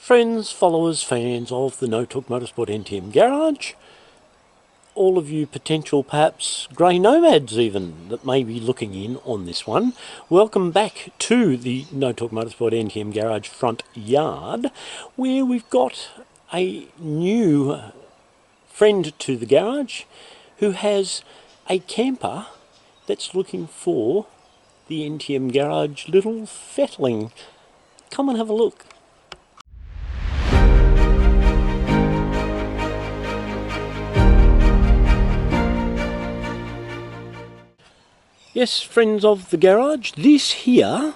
Friends, followers, fans of the No Talk Motorsport NTM Garage, all of you potential perhaps grey nomads even that may be looking in on this one, welcome back to the No Talk Motorsport NTM Garage front yard, where we've got a new friend to the garage who has a camper that's looking for the NTM Garage little fettling. Come and have a look. Yes, friends of the garage, this here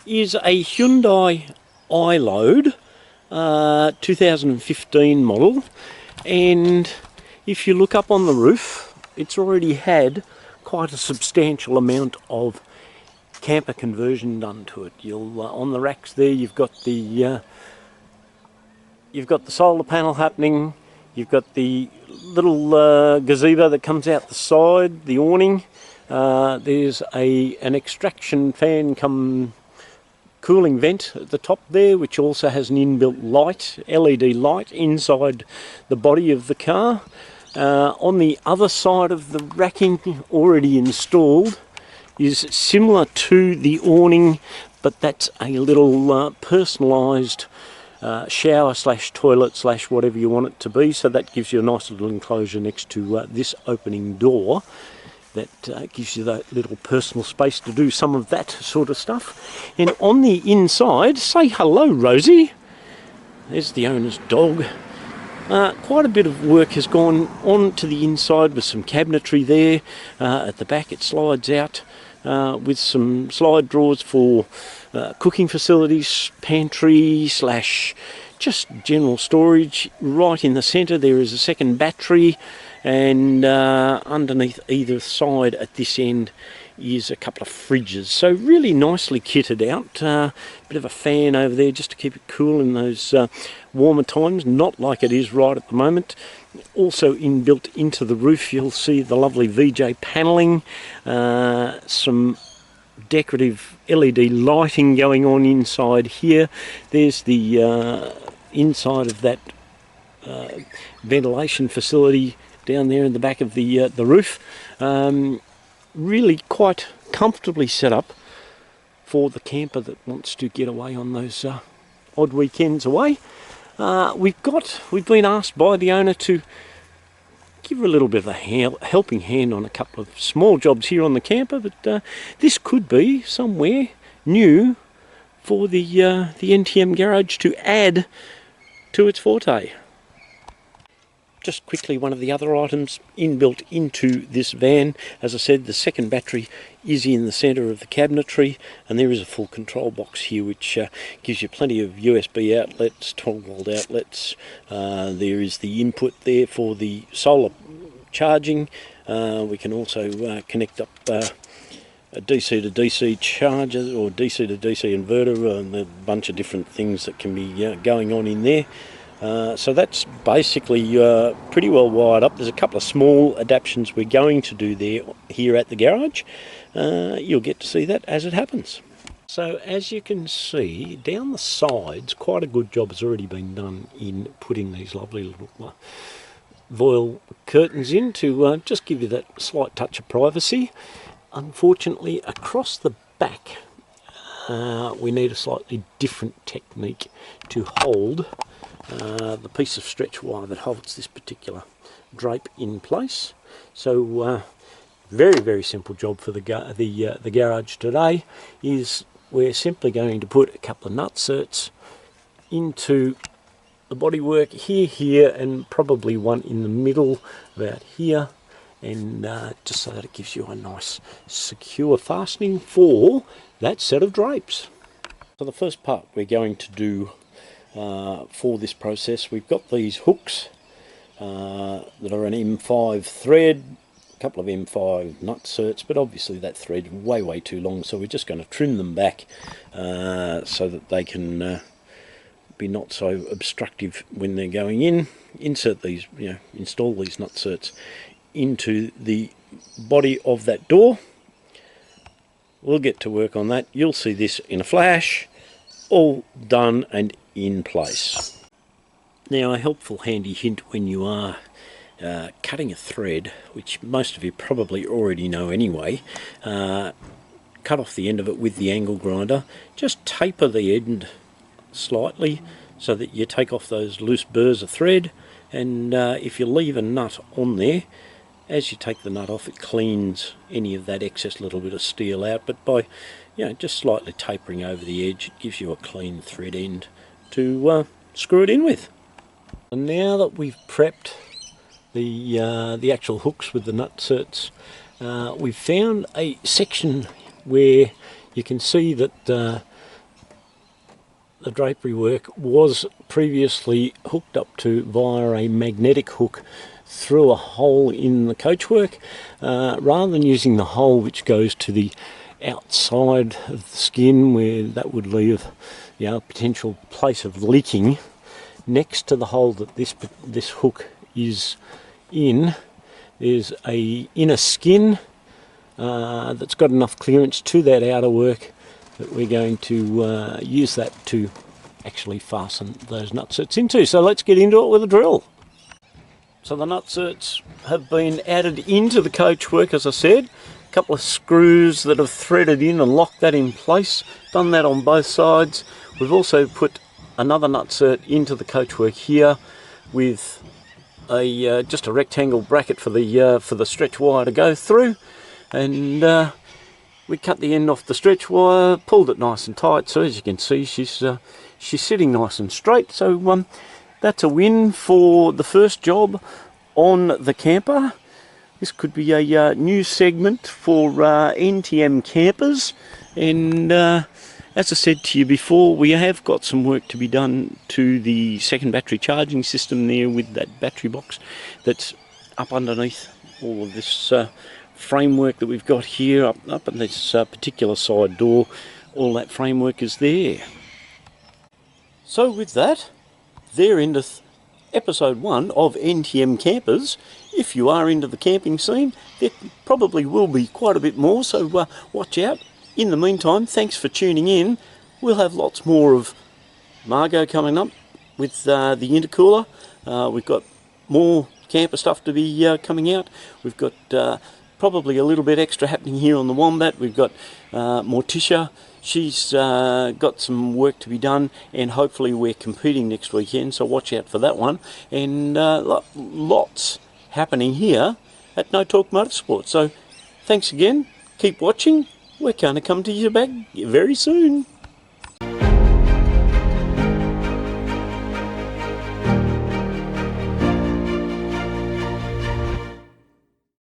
is a Hyundai iLoad 2015 model, and if you look up on the roof, it's already had quite a substantial amount of camper conversion done to it. You'll on the racks there, you've got the solar panel happening. You've got the little gazebo that comes out the side, the awning. There's an extraction fan come cooling vent at the top there, which also has an inbuilt light, LED light inside the body of the car. On the other side of the racking already installed is similar to the awning, but that's a little personalised shower slash toilet slash whatever you want it to be, so that gives you a nice little enclosure next to this opening door. That gives you that little personal space to do some of that sort of stuff. And on the inside, say hello, Rosie. There's the owner's dog. Quite a bit of work has gone on to the inside with some cabinetry there. At the back it slides out with some slide drawers for cooking facilities, pantry slash just general storage. Right in the centre there is a second battery, and underneath either side at this end is a couple of fridges, so really nicely kitted out. Bit of a fan over there just to keep it cool in those warmer times, not like it is right at the moment. Also inbuilt into the roof you'll see the lovely VJ panelling, some decorative LED lighting going on inside here. There's the inside of that ventilation facility down there in the back of the roof. Really quite comfortably set up for the camper that wants to get away on those odd weekends away. We've been asked by the owner to give her a little bit of a helping hand on a couple of small jobs here on the camper, but this could be somewhere new for the NTM Garage to add to its forte. Just quickly, one of the other items inbuilt into this van, as I said, the second battery is in the centre of the cabinetry, and there is a full control box here which gives you plenty of USB outlets, 12-volt outlets. There is the input there for the solar charging. We can also connect up a DC to DC charger or DC to DC inverter, and a bunch of different things that can be going on in there. So that's basically pretty well wired up. There's a couple of small adaptations we're going to do here at the garage. You'll get to see that as it happens. So as you can see, down the sides, quite a good job has already been done in putting these lovely little voile curtains in to just give you that slight touch of privacy. Unfortunately, across the back, we need a slightly different technique to hold the piece of stretch wire that holds this particular drape in place. So very, very simple job for the garage today is we're simply going to put a couple of nutserts into the bodywork here, and probably one in the middle about here, and just so that it gives you a nice secure fastening for that set of drapes. So the first part we're going to do for this process, we've got these hooks that are an M5 thread, a couple of M5 nutserts, but obviously that thread is way too long, so we're just going to trim them back so that they can be not so obstructive when they're going in. Insert these, install these nutserts into the body of that door. We'll get to work on that. You'll see this in a flash, all done and in place. Now, a helpful handy hint when you are cutting a thread, which most of you probably already know anyway, cut off the end of it with the angle grinder. Just taper the end slightly so that you take off those loose burrs of thread, and if you leave a nut on there, as you take the nut off, it cleans any of that excess little bit of steel out. But by just slightly tapering over the edge, it gives you a clean thread end to screw it in with. And now that we've prepped the actual hooks with the nutserts, we've found a section where you can see that the drapery work was previously hooked up to via a magnetic hook through a hole in the coachwork, rather than using the hole which goes to the outside of the skin, where that would leave a potential place of leaking. Next to the hole that this hook is in, there's a inner skin that's got enough clearance to that outer work that we're going to use that to actually fasten those nutserts into. So let's get into it with a drill. So the nutserts have been added into the coachwork, as I said. A couple of screws that have threaded in and locked that in place. Done that on both sides. We've also put another nutsert into the coachwork here with a just a rectangle bracket for the stretch wire to go through, and we cut the end off the stretch wire, pulled it nice and tight. So as you can see, she's sitting nice and straight. So that's a win for the first job on the camper. This could be a new segment for NTM campers, and as I said to you before, we have got some work to be done to the second battery charging system there with that battery box that's up underneath all of this framework that we've got here, up in this particular side door. All that framework is there. So with that, there endeth episode 1 of NTM Campers. If you are into the camping scene, there probably will be quite a bit more, so watch out. In the meantime, thanks for tuning in. We'll have lots more of Margot coming up with the intercooler. We've got more camper stuff to be coming out. We've got probably a little bit extra happening here on the Wombat. We've got Morticia. She's got some work to be done, and hopefully we're competing next weekend, so watch out for that one. And lots happening here at No Talk Motorsport. So thanks again. Keep watching. We're going to come to you back very soon.